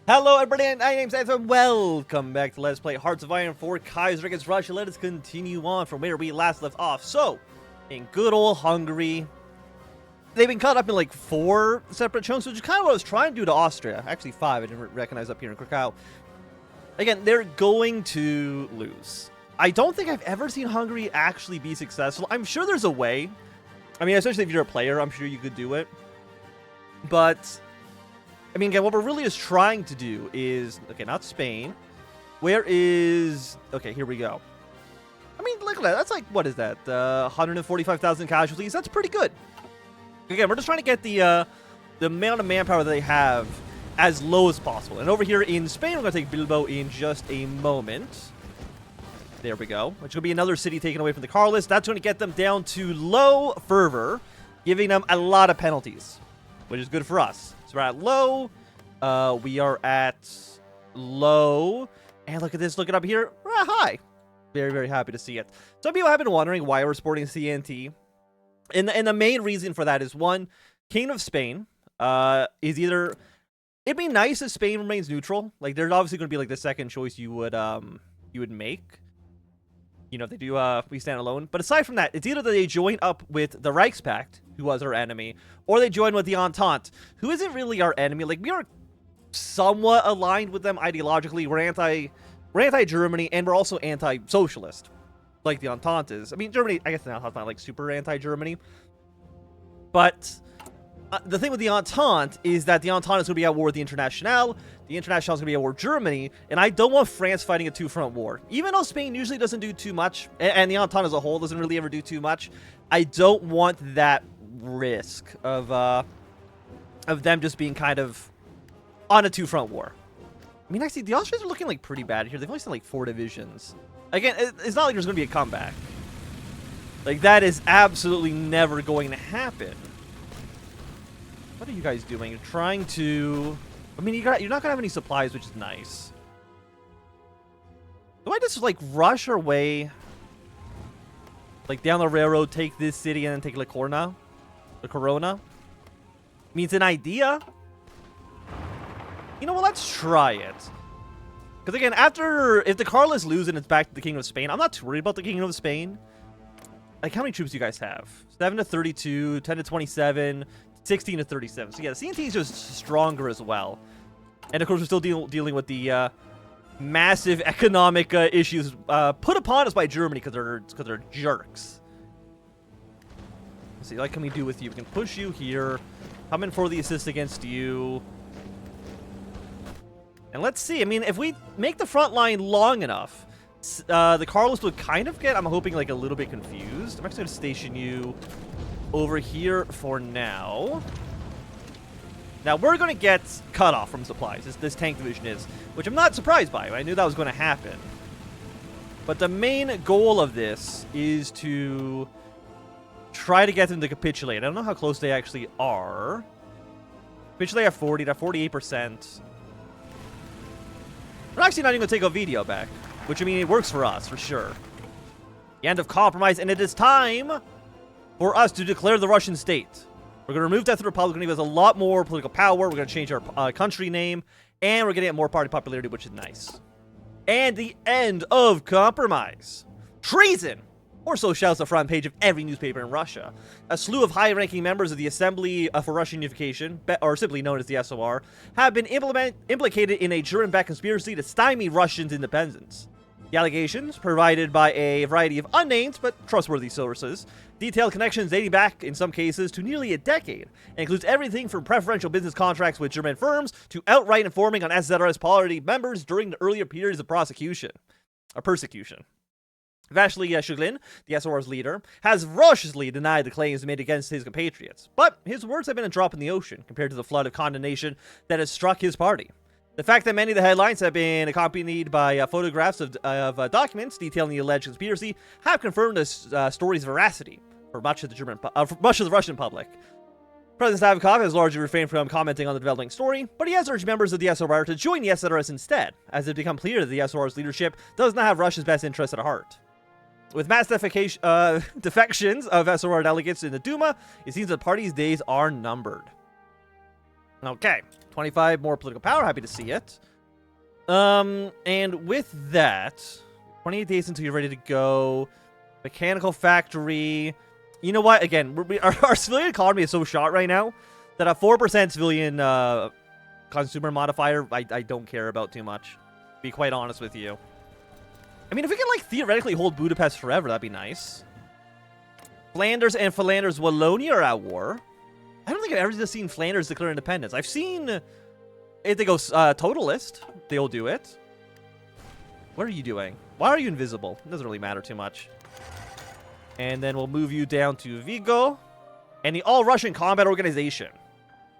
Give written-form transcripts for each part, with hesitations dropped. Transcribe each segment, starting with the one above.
Hello everybody, and my name's Anthony. Welcome back to Let's Play Hearts of Iron 4 Kaiserreich against Russia. Let us continue on from where we last left off. So, in good old Hungary, they've been cut up in like 4 separate chunks, which is kind of what I was trying to do to Austria. Actually 5, I didn't recognize up here in Krakow. Again, they're going to lose. I don't think I've ever seen Hungary actually be successful. I'm sure there's a way. I mean, especially if you're a player, I'm sure you could do it. But I mean, again, what we're really is trying to do is... Okay, not Spain. Where is... Okay, here we go. I mean, look at that. That's like, what is that? 145,000 casualties. That's pretty good. Again, we're just trying to get the amount of manpower that they have as low as possible. And over here in Spain, we're going to take Bilbao in just a moment. There we go. Which will be another city taken away from the car list. That's going to get them down to low fervor, giving them a lot of penalties, which is good for us. We're at low. We are at low. And look at this. Look it up here. We're at high. Very, very happy to see it. Some people have been wondering why we're sporting CNT. And the main reason for that is, one, King of Spain is either... It'd be nice if Spain remains neutral. Like, they're obviously going to be like the second choice you would make. You know, if they do we stand alone. But aside from that, it's either that they join up with the Reichspakt, who was our enemy, or they join with the Entente, who isn't really our enemy. Like, we are somewhat aligned with them ideologically. We're anti-Germany, and we're also anti-socialist, like the Entente is. I mean, Germany, I guess the Entente's not like super anti-Germany. But the thing with the Entente is that the Entente is going to be at war with the Internationale. The Internationale is going to be at war with Germany, and I don't want France fighting a two-front war. Even though Spain usually doesn't do too much, and the Entente as a whole doesn't really ever do too much, I don't want that risk of them just being kind of on a two-front war. I mean, actually, the Austrians are looking like pretty bad here. They've only sent like 4 divisions. Again, it's not like there's going to be a comeback. Like, that is absolutely never going to happen. What are you guys doing? You're trying to... I mean, you're not going to have any supplies, which is nice. Do I just, like, rush our way, like, down the railroad, take this city, and then take La Corona? The Corona? I mean, it's an idea. You know what? Let's try it. Because, again, if the Carlists lose and it's back to the King of Spain, I'm not too worried about the King of Spain. Like, how many troops do you guys have? 7 to 32, 10 to 27... 16 to 37. So yeah, the CNT is just stronger as well. And of course, we're still dealing with the massive economic issues put upon us by Germany because they're jerks. Let's see, what can we do with you? We can push you here. Come in for the assist against you. And let's see. I mean, if we make the front line long enough, the Carlists would kind of get, I'm hoping, like a little bit confused. I'm actually going to station you over here for now. Now, we're going to get cut off from supplies. This tank division is, which I'm not surprised by. I knew that was going to happen. But the main goal of this is to try to get them to capitulate. I don't know how close they actually are. Capitulate at 40, at 48%. We're actually not even going to take a video back, which, I mean, it works for us, for sure. The end of compromise, and it is time for us to declare the Russian state. We're going to remove Death of the Republic. We're going to give us a lot more political power. We're going to change our country name. And we're going to get more party popularity, which is nice. And the end of compromise. Treason! Or so shouts the front page of every newspaper in Russia. A slew of high-ranking members of the Assembly for Russian Unification, or simply known as the SOR, have been implicated in a German-backed conspiracy to stymie Russians' independence. The allegations, provided by a variety of unnamed but trustworthy sources, detail connections dating back, in some cases, to nearly a decade, and includes everything from preferential business contracts with German firms to outright informing on SZRS party members during the earlier periods of persecution. Vasily Shuglin, the SOR's leader, has ferociously denied the claims made against his compatriots, but his words have been a drop in the ocean compared to the flood of condemnation that has struck his party. The fact that many of the headlines have been accompanied by photographs of documents detailing the alleged conspiracy have confirmed the story's veracity for much of the Russian public. President Stavkov has largely refrained from commenting on the developing story, but he has urged members of the SOR to join the SZRS instead, as it become clear that the SOR's leadership does not have Russia's best interests at heart. With mass defections of SOR delegates in the Duma, it seems the party's days are numbered. Okay, 25 more political power. Happy to see it. And with that, 28 days until you're ready to go. Mechanical factory. You know what? Again, our civilian economy is so shot right now that a 4% civilian consumer modifier, I don't care about too much. To be quite honest with you. I mean, if we can, like, theoretically hold Budapest forever, that'd be nice. Flanders and Flanders Wallonia are at war. I don't think I've ever just seen Flanders declare independence. I've seen, if they go totalist, they'll do it. What are you doing? Why are you invisible? It doesn't really matter too much. And then we'll move you down to Vigo. And the All-Russian Combat Organization.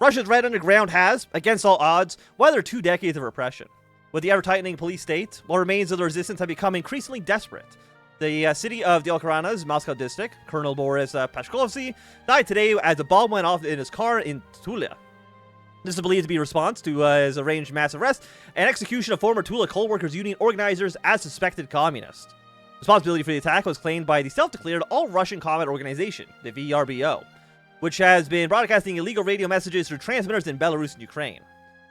Russia's Red Underground has, against all odds, weathered 2 decades of repression. With the ever-tightening police state, what remains of the resistance have become increasingly desperate. The city of Delkarana's Moscow district, Colonel Boris Pashkovsky, died today as a bomb went off in his car in Tula. This is believed to be a response to his arranged mass arrest and execution of former Tula Coal Workers Union organizers as suspected communists. Responsibility for the attack was claimed by the self-declared All-Russian Combat Organization, the VRBO, which has been broadcasting illegal radio messages through transmitters in Belarus and Ukraine.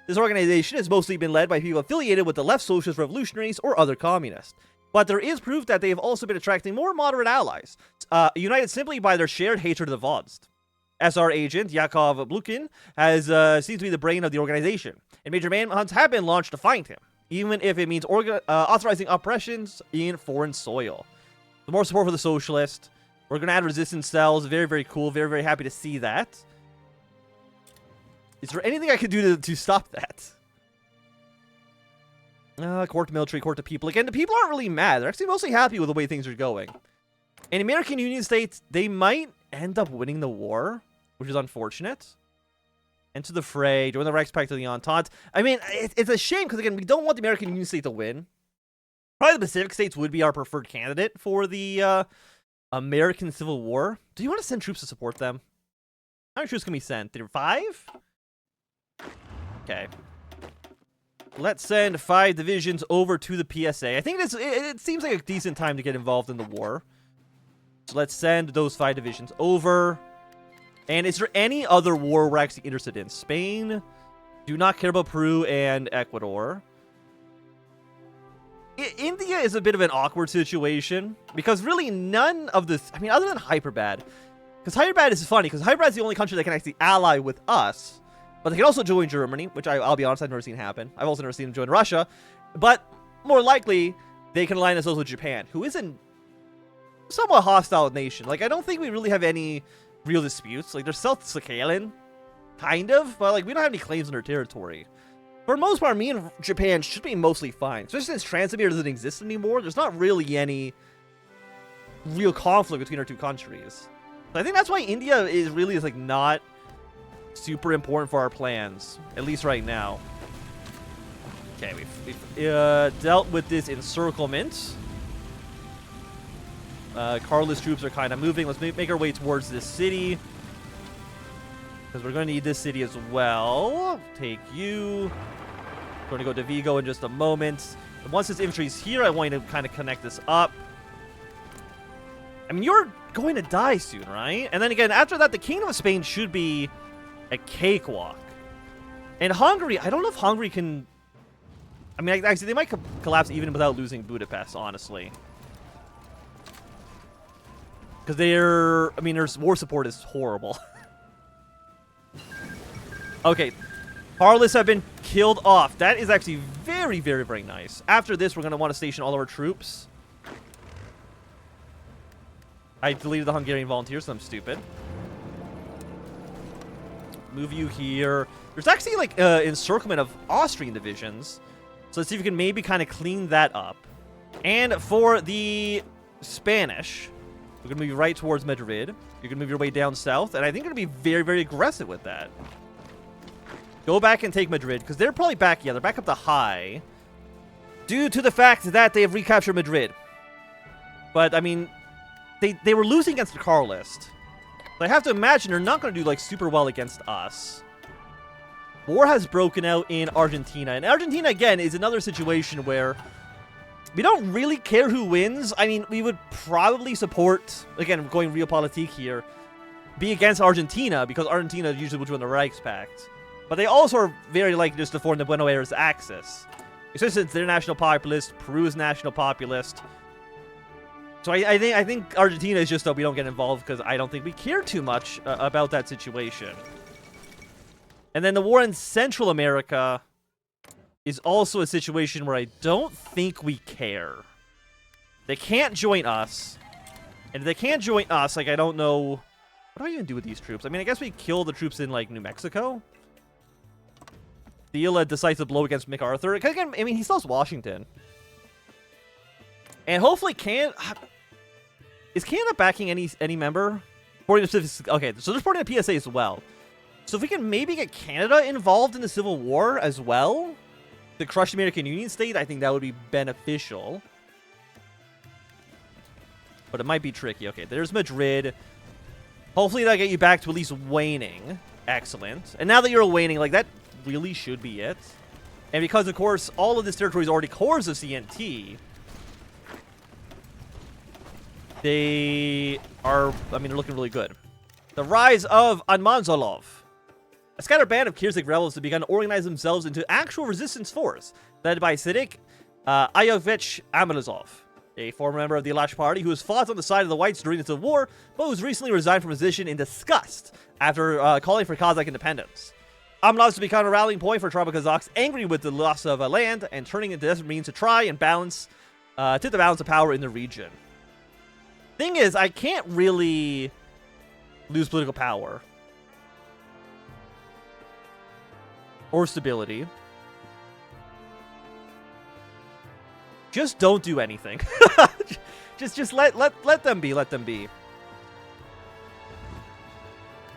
This organization has mostly been led by people affiliated with the left socialist revolutionaries or other communists. But there is proof that they have also been attracting more moderate allies, united simply by their shared hatred of the Vodst. SR agent Yakov Blukin has seems to be the brain of the organization, and major manhunts have been launched to find him, even if it means authorizing operations in foreign soil. The more support for the socialist. We're going to add resistance cells. Very, very cool. Very, very happy to see that. Is there anything I could do to stop that? Court to military, court to people. Again, the people aren't really mad. They're actually mostly happy with the way things are going. In American Union states, they might end up winning the war, which is unfortunate. Enter the fray, join the Reichspakt of the Entente. I mean, it's a shame because, again, we don't want the American Union state to win. Probably the Pacific states would be our preferred candidate for the American Civil War. Do you want to send troops to support them? How many troops can we send? 5? Okay. Let's send 5 divisions over to the PSA. I think it seems like a decent time to get involved in the war. So let's send those 5 divisions over. And is there any other war we're actually interested in? Spain? Do not care about Peru and Ecuador. India is a bit of an awkward situation. Because really none of this... I mean, other than Hyperbad. Because Hyperbad is funny. Because Hyperbad is the only country that can actually ally with us. But they can also join Germany, which I'll be honest, I've never seen happen. I've also never seen them join Russia. But more likely, they can align themselves with Japan, who is a somewhat hostile nation. Like, I don't think we really have any real disputes. Like, they're South Sakhalin, kind of, but like we don't have any claims on their territory. For the most part, me and Japan should be mostly fine. Especially since Transimir doesn't exist anymore, there's not really any real conflict between our two countries. So I think that's why India is really like not super important for our plans, at least right now. Okay, we've dealt with this encirclement. Carlist troops are kind of moving. Let's make our way towards this city, because we're going to need this city as well. Take you. We're going to go to Vigo in just a moment. And once this infantry's here, I want you to kind of connect this up. I mean, you're going to die soon, right? And then again, after that, the Kingdom of Spain should be a cakewalk. And Hungary, I don't know if Hungary can... I mean, actually, they might collapse even without losing Budapest, honestly. Because they're... I mean, their war support is horrible. Okay. Harlists have been killed off. That is actually very, very, very nice. After this, we're going to want to station all of our troops. I deleted the Hungarian volunteers, so I'm stupid. Move you here. There's actually, like, encirclement of Austrian divisions. So let's see if we can maybe kind of clean that up. And for the Spanish, we're going to move right towards Madrid. You're going to move your way down south. And I think you're going to be very, very aggressive with that. Go back and take Madrid, because they're probably back. Yeah, they're back up to high. Due to the fact that they have recaptured Madrid. But, I mean, they were losing against the Carlist. So I have to imagine they're not going to do, like, super well against us. War has broken out in Argentina. And Argentina, again, is another situation where we don't really care who wins. I mean, we would probably support, again, going realpolitik here, be against Argentina, because Argentina usually would join the Reichspakt. But they also are very likely just to form the Buenos Aires axis. Especially since they're national populist, Peru's national populist. So I think Argentina is just that we don't get involved because I don't think we care too much about that situation. And then the war in Central America is also a situation where I don't think we care. They can't join us. And if they can't join us, like, I don't know... What do I even do with these troops? I mean, I guess we kill the troops in, like, New Mexico. Deal a decisive blow against MacArthur. Again, I mean, he still has Washington. And hopefully is Canada backing any member? Okay, so they're supporting the PSA as well. So if we can maybe get Canada involved in the Civil War as well, to crush the American Union state, I think that would be beneficial. But it might be tricky. Okay, there's Madrid. Hopefully that'll get you back to at least waning. Excellent. And now that you're waning, like, that really should be it. And because, of course, all of this territory is already cores of CNT, they are, I mean, they're looking really good. The rise of Almanzolov. A scattered band of Kyrgyz rebels have begun to organize themselves into actual resistance force, led by Sidik Ayovich Amelazov, a former member of the Alash Party who has fought on the side of the Whites during the Civil War, but who's recently resigned from his position in disgust after calling for Kazakh independence. Amelazov has become a rallying point for tribal Kazakhs angry with the loss of land and turning into desperate means to try and tip the balance of power in the region. Thing is, I can't really lose political power or stability. Just don't do anything. just let them be. Let them be.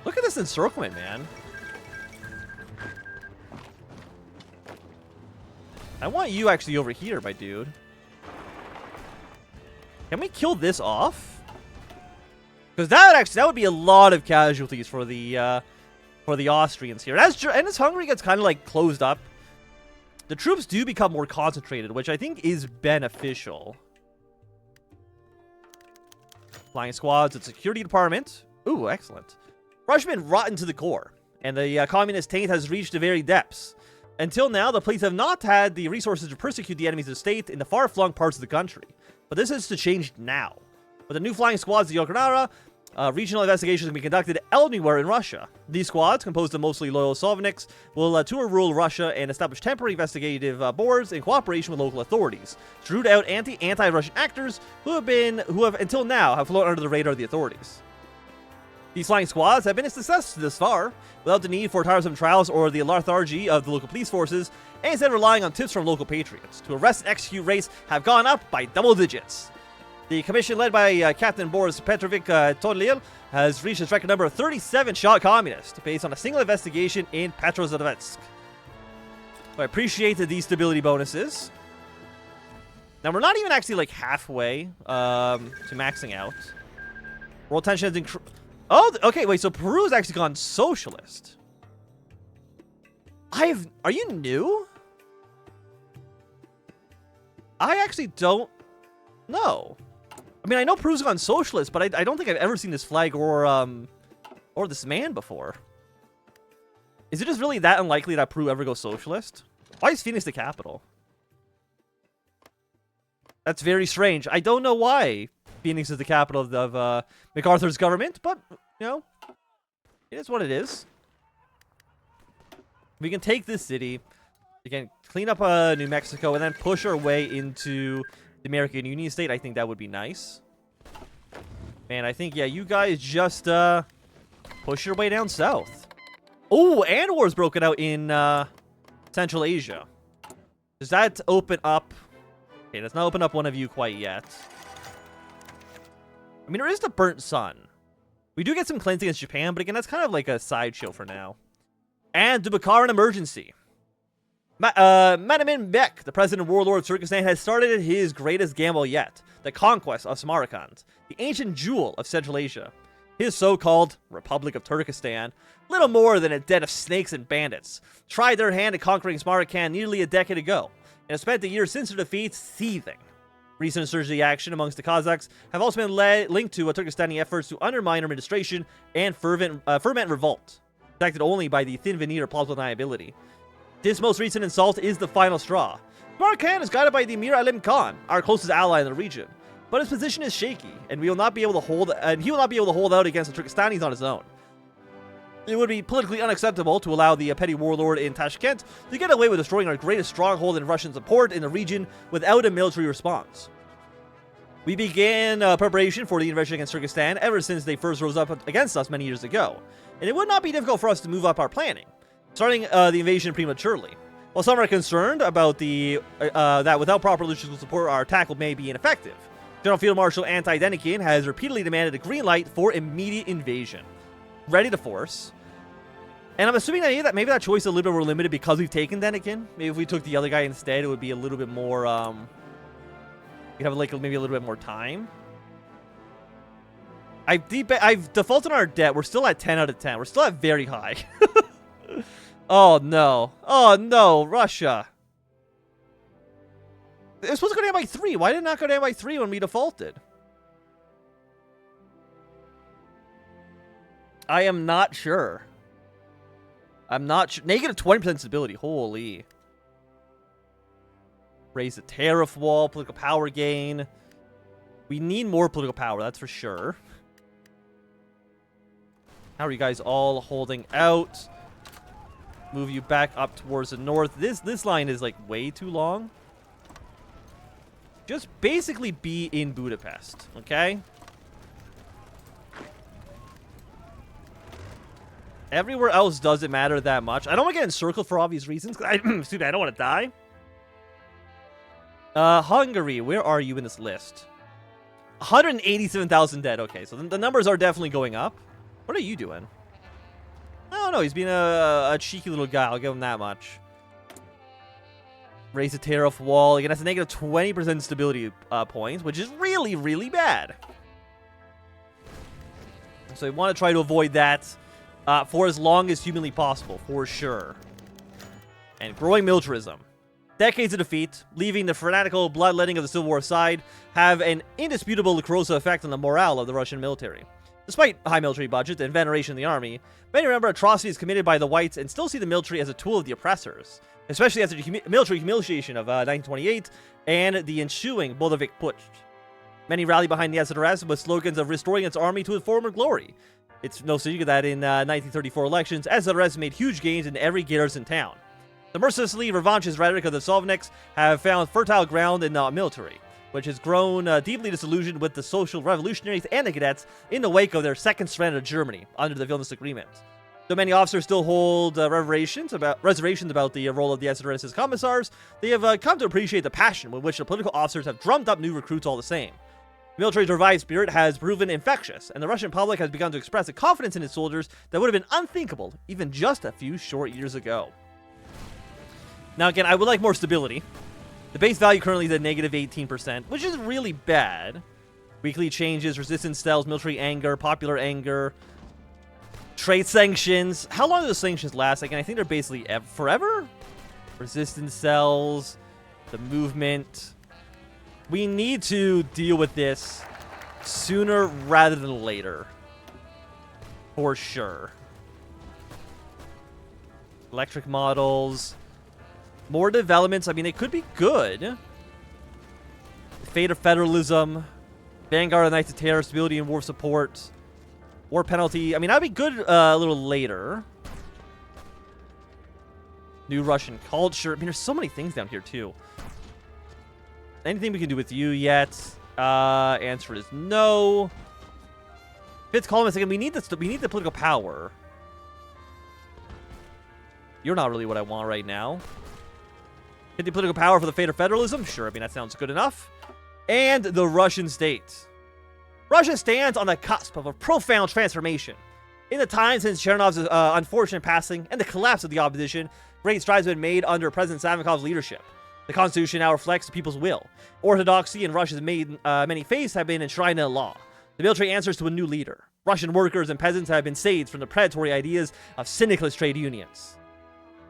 Look at this encirclement, man. I want you actually over here, my dude. Can we kill this off? Because that would be a lot of casualties for the Austrians here. And as Hungary gets kind of like closed up, the troops do become more concentrated, which I think is beneficial. Flying squads and security department. Ooh, excellent. Russia has been rotten to the core, and the communist taint has reached the very depths. Until now, the police have not had the resources to persecute the enemies of the state in the far-flung parts of the country. But this is to change now. With the new flying squads of Yoknara, regional investigations can be conducted anywhere in Russia. These squads, composed of mostly loyal Sovniks, will tour rural Russia and establish temporary investigative boards in cooperation with local authorities to root out anti-Russian actors who have until now flown under the radar of the authorities. These flying squads have been a success this far, without the need for tiresome trials or the lethargy of the local police forces, and instead relying on tips from local patriots. To arrest and execute rates have gone up by double digits. The commission led by Captain Boris Petrovic Todlil has reached its record number of 37 shot communists, based on a single investigation in Petrozavodsk. I appreciate the stability bonuses. Now, we're not even actually like halfway to maxing out. World tension has increased. Oh, okay, wait, so Peru's actually gone socialist. Are you new? I actually don't know. I mean, I know Peru's gone socialist, but I don't think I've ever seen this flag or this man before. Is it just really that unlikely that Peru ever goes socialist? Why is Phoenix the capital? That's very strange. I don't know why Phoenix is the capital of MacArthur's government, but, you know, it is what it is. We can take this city, again, clean up New Mexico, and then push our way into the American Union state. I think that would be nice. Man, I think, yeah, you guys just push your way down south. Oh, and war's broken out in Central Asia. Does that open up? Okay, does not open up one of you quite yet. I mean, there is the Burnt Sun. We do get some cleansing against Japan, but again, that's kind of like a sideshow for now. And Dubakar an emergency. Manamin Bek, the president of warlord Turkestan, has started his greatest gamble yet, the conquest of Samarkand, the ancient jewel of Central Asia. His so-called Republic of Turkestan, little more than a den of snakes and bandits, tried their hand at conquering Samarkand nearly a decade ago, and have spent the years since their defeat seething. Recent insurgency action amongst the Kazakhs have also been linked to Turkestani efforts to undermine administration and ferment revolt. protected only by the thin veneer of plausible deniability. This most recent insult is the final straw. Smart Khan is guided by the Emir Alim Khan, our closest ally in the region, but his position is shaky, and he will not be able to hold out against the Turkestanis on his own. It would be politically unacceptable to allow the petty warlord in Tashkent to get away with destroying our greatest stronghold in Russian support in the region without a military response. We began preparation for the invasion against Turkestan ever since they first rose up against us many years ago, and it would not be difficult for us to move up our planning, starting the invasion prematurely. While some are concerned about that without proper logistical support our attack may be ineffective, General Field Marshal Anti-Denikin has repeatedly demanded a green light for immediate invasion. Ready to force. And I'm assuming that maybe that choice is a little bit more limited because we've taken Denikin. Maybe if we took the other guy instead, it would be a little bit more, we'd have like maybe a little bit more time. I've defaulted on our debt. We're still at 10 out of 10. We're still at very high. Oh no. Oh no, Russia. It was supposed to go down by 3. Why did it not go down by 3 when we defaulted? I am not sure. I'm not sure. Negative 20% stability. Holy. Raise the tariff wall. Political power gain. We need more political power. That's for sure. How are you guys all holding out? Move you back up towards the north. This line is like way too long. Just basically be in Budapest. Okay? Everywhere else doesn't matter that much. I don't want to get encircled for obvious reasons. Excuse me, I don't want to die. Hungary, where are you in this list? 187,000 dead. Okay, so the numbers are definitely going up. What are you doing? Oh, no, he's being a cheeky little guy. I'll give him that much. Raise the tariff wall. Again, that's a negative 20% stability points, which is really, really bad. So we want to try to avoid that. For as long as humanly possible, for sure. And growing militarism. Decades of defeat, leaving the fanatical bloodletting of the Civil War aside, have an indisputable corrosive effect on the morale of the Russian military. Despite high military budget and veneration in the army, many remember atrocities committed by the whites and still see the military as a tool of the oppressors, especially after the military humiliation of 1928 and the ensuing Bolshevik putsch. Many rally behind the SRS with slogans of restoring its army to its former glory. It's no secret that in 1934 elections, SRS made huge gains in every garrison town. The mercilessly revanchist rhetoric of the Sovnets have found fertile ground in the military, which has grown deeply disillusioned with the social revolutionaries and the cadets in the wake of their second surrender to Germany under the Vilnius Agreement. Though many officers still hold reservations about the role of the SRS's commissars, they have come to appreciate the passion with which the political officers have drummed up new recruits all the same. The military's revived spirit has proven infectious, and the Russian public has begun to express a confidence in its soldiers that would have been unthinkable even just a few short years ago. Now again, I would like more stability. The base value currently is at negative 18%, which is really bad. Weekly changes, resistance styles, military anger, popular anger, trade sanctions. How long do those sanctions last? Again, I think they're basically forever? Resistance cells, the movement. We need to deal with this sooner rather than later. For sure. Electric models. More developments. I mean, they could be good. Fate of Federalism. Vanguard of Knights of Terror. Stability and war support. War penalty. I mean, that'd be good a little later. New Russian culture. I mean, there's so many things down here, too. Anything we can do with you yet? Answer is no. Fifth column is again. We need the political power. You're not really what I want right now. Get the political power for the fate of federalism? Sure, I mean, that sounds good enough. And the Russian state. Russia stands on the cusp of a profound transformation. In the time since Chernov's unfortunate passing and the collapse of the opposition, great strides have been made under President Savinkov's leadership. The Constitution now reflects the people's will. Orthodoxy in Russia's many faiths have been enshrined in law. The military answers to a new leader. Russian workers and peasants have been saved from the predatory ideas of syndicalist trade unions.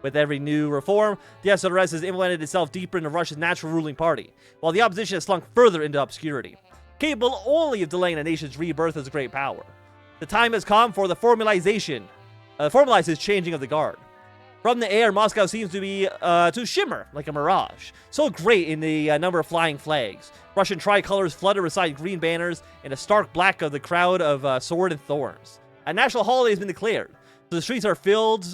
With every new reform, the SRS has implemented itself deeper into Russia's natural ruling party, while the opposition has slunk further into obscurity, capable only of delaying a nation's rebirth as a great power. The time has come for the formalization formalizes changing of the guard. From the air, Moscow seems to be to shimmer like a mirage. So great in the number of flying flags. Russian tricolors flutter beside green banners in a stark black of the crowd of sword and thorns. A national holiday has been declared, so the streets are filled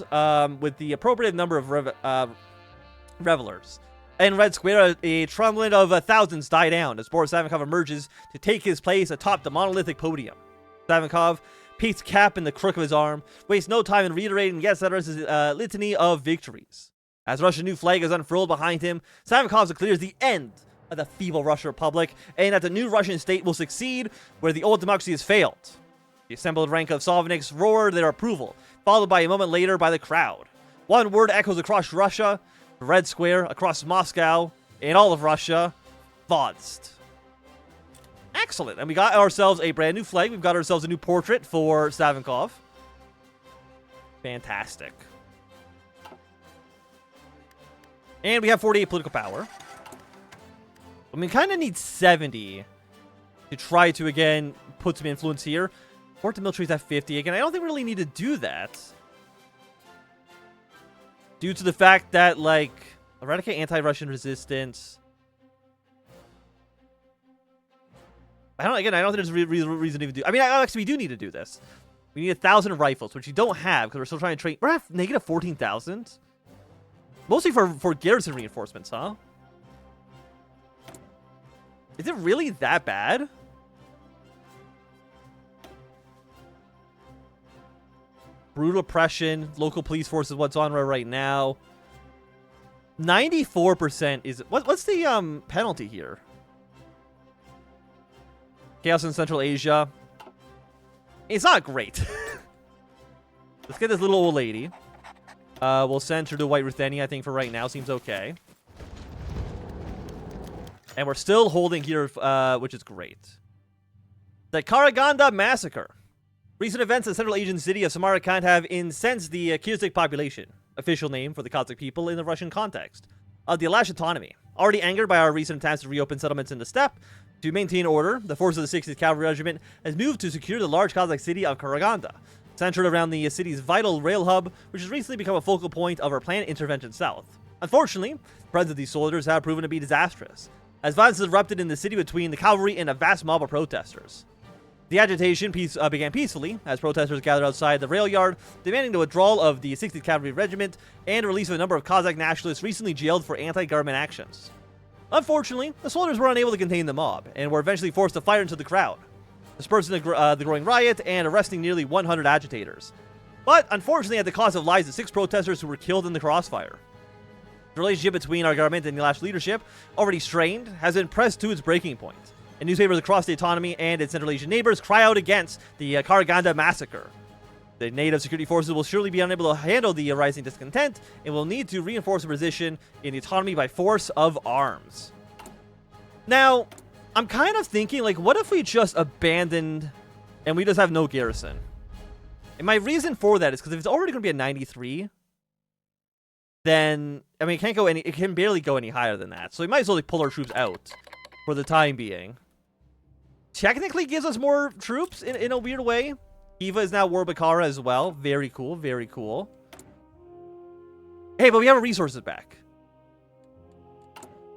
with the appropriate number of revelers. In Red Square, a trumpet of thousands die down as Boris Savinkov emerges to take his place atop the monolithic podium. Savinkov, peaked cap in the crook of his arm, wastes no time in reiterating his litany of victories. As Russia's new flag is unfurled behind him, Savinkov declares the end of the feeble Russian Republic and that the new Russian state will succeed where the old democracy has failed. The assembled rank of Soviniks roared their approval, followed by a moment later by the crowd. One word echoes across Russia, the Red Square, across Moscow, in all of Russia: Vodst. Excellent. And we got ourselves a brand new flag. We've got ourselves a new portrait for Savinkov. Fantastic. And we have 48 political power. I mean, kind of need 70 to try to, again, put some influence here. Port to military is at 50. Again, I don't think we really need to do that. Due to the fact that, like, eradicate anti-Russian resistance. I don't think there's a reason to even do. I mean, actually, we do need to do this. We need 1,000 rifles, which we don't have because we're still trying to train. We're at negative 14,000. Mostly for garrison reinforcements, huh? Is it really that bad? Brutal oppression, local police force is what's on right now. 94% is what's the penalty here? Chaos in Central Asia. It's not great. Let's get this little old lady. We'll send her to White Ruthenia, I think, for right now. Seems okay. And we're still holding here, which is great. The Karaganda Massacre. Recent events in the Central Asian city of Samarkand have incensed the Kyrgyz population, official name for the Kazakh people in the Russian context, of the Alash autonomy. Already angered by our recent attempts to reopen settlements in the steppe, to maintain order, the force of the 60th Cavalry Regiment has moved to secure the large Kazakh city of Karaganda, centered around the city's vital rail hub, which has recently become a focal point of our planned intervention south. Unfortunately, the presence of these soldiers have proven to be disastrous, as violence has erupted in the city between the cavalry and a vast mob of protesters. The agitation began peacefully as protesters gathered outside the rail yard, demanding the withdrawal of the 60th Cavalry Regiment and release of a number of Kazakh nationalists recently jailed for anti-government actions. Unfortunately, the soldiers were unable to contain the mob and were eventually forced to fire into the crowd, dispersing the growing riot and arresting nearly 100 agitators. But unfortunately, at the cost of lives of 6 protesters who were killed in the crossfire. The relationship between our government and the Alash leadership, already strained, has been pressed to its breaking point. And newspapers across the autonomy and its Central Asian neighbors cry out against the Karaganda massacre. The native security forces will surely be unable to handle the rising discontent and will need to reinforce a position in the autonomy by force of arms. Now, I'm kind of thinking, like, what if we just abandoned and we just have no garrison? And my reason for that is because if it's already going to be a 93, then, I mean, it can barely go any higher than that. So we might as well pull our troops out for the time being. Technically gives us more troops in a weird way. Kiva is now Warbakara as well. Very cool, very cool. Hey, but we have our resources back,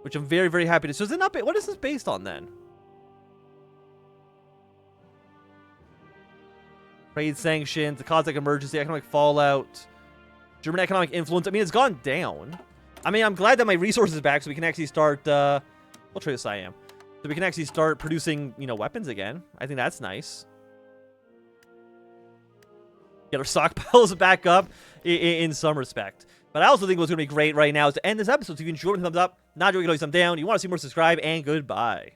which I'm very, very happy to. So is it not? What is this based on then? Trade sanctions, the Kazakh emergency, economic fallout, German economic influence. I mean, it's gone down. I mean, I'm glad that my resources back, so we can actually start. We'll trade this Siam. So we can actually start producing, you know, weapons again. I think that's nice. Get our stockpiles back up in some respect. But I also think what's going to be great right now is to end this episode. So if you enjoyed, thumbs up. Not enjoying, thumbs down. You want to see more, subscribe, and goodbye.